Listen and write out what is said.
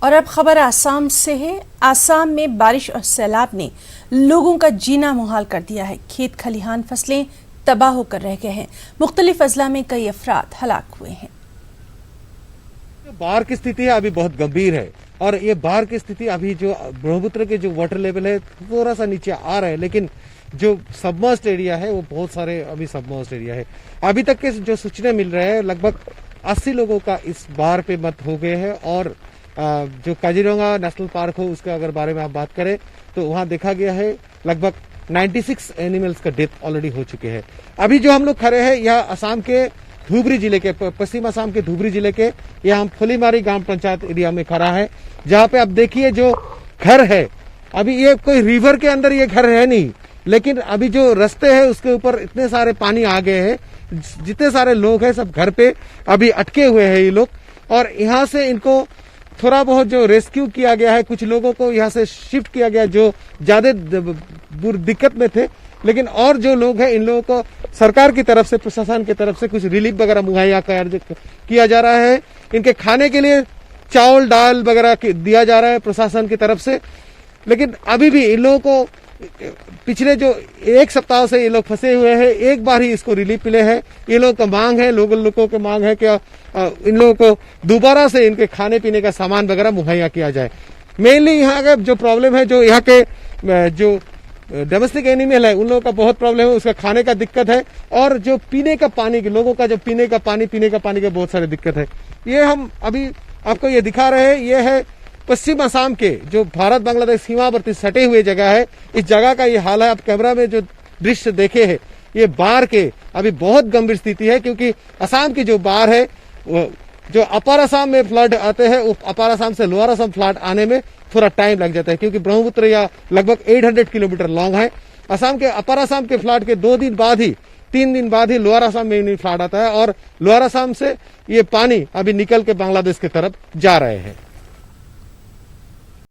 और अब खबर आसाम से है। आसाम में बारिश और सैलाब ने लोगों का जीना मुहाल कर दिया है। खेत खलिहान फसलें तबाह होकर रह गए हैं। मुख्तलिफ अजला में कई अफराद हलाक हुए हैं। बाढ़ की स्थिति है अभी बहुत गंभीर है और ये बाढ़ की स्थिति अभी जो ब्रह्मपुत्र के जो वाटर लेवल है थोड़ा सा नीचे आ रहा है, लेकिन जो सबमर्ज्ड एरिया है वो बहुत सारे अभी सबमर्ज्ड एरिया है। अभी तक के जो सूचना मिल रहे हैं लगभग 80 लोगों का इस बाढ़ पे मौत हो गए हैं। और जो काजीरंगा नेशनल पार्क हो उसके अगर बारे में आप बात करें तो वहां देखा गया है लगभग 96 एनिमल्स का डेथ ऑलरेडी हो चुके हैं। अभी जो हम लोग खड़े हैं यह असम के धुबरी जिले के पश्चिम असम के धुबरी जिले के यहाँ हम फुलीमारी ग्राम पंचायत एरिया में खड़ा है, जहाँ पे आप देखिए जो घर है अभी ये कोई रिवर के अंदर ये घर है नहीं, लेकिन अभी जो रास्ते हैं उसके ऊपर इतने सारे पानी आ गए हैं। जितने सारे लोग हैं सब घर पे अभी अटके हुए हैं ये लोग, और यहाँ से इनको थोड़ा बहुत जो रेस्क्यू किया गया है, कुछ लोगों को यहाँ से शिफ्ट किया गया जो ज्यादा दिक्कत में थे। लेकिन और जो लोग हैं इन लोगों को सरकार की तरफ से, प्रशासन की तरफ से कुछ रिलीफ वगैरह मुहैया किया जा रहा है। इनके खाने के लिए चावल दाल वगैरह दिया जा रहा है प्रशासन की तरफ से। लेकिन अभी भी इन लोगों को पिछले जो एक सप्ताह से ये लोग फंसे हुए हैं, एक बार ही इसको रिलीफ मिले हैं। ये लोगों का मांग है, लोगों की मांग है कि इन लोगों को दोबारा से इनके खाने पीने का सामान वगैरह मुहैया किया जाए। मेनली यहाँ का जो प्रॉब्लम है, जो यहाँ के जो डोमेस्टिक एनिमल है उन लोगों का बहुत प्रॉब्लम है, उसका खाने का दिक्कत है। और जो पीने का पानी के लोगों का जो पीने का पानी का बहुत सारी दिक्कत है। ये हम अभी आपको ये दिखा रहे हैं, ये है पश्चिम असम के जो भारत बांग्लादेश सीमावर्ती सटे हुए जगह है। इस जगह का ये हाल है। आप कैमरा में जो दृश्य देखे हैं ये बाढ़ के अभी बहुत गंभीर स्थिति है, क्योंकि असम की जो बाढ़ है जो अपर असम में फ्लड आते हैं, अपर असम से लोअर असम फ्लड आने में थोड़ा टाइम लग जाता है, क्योंकि ब्रह्मपुत्र या लगभग 800 किलोमीटर लॉन्ग है। असम के अपर असम के फ्लड के 3 दिन बाद ही लोअर असम में फ्लड आता है, और लोअर असम से ये पानी अभी निकल के बांग्लादेश की तरफ जा रहे हैं।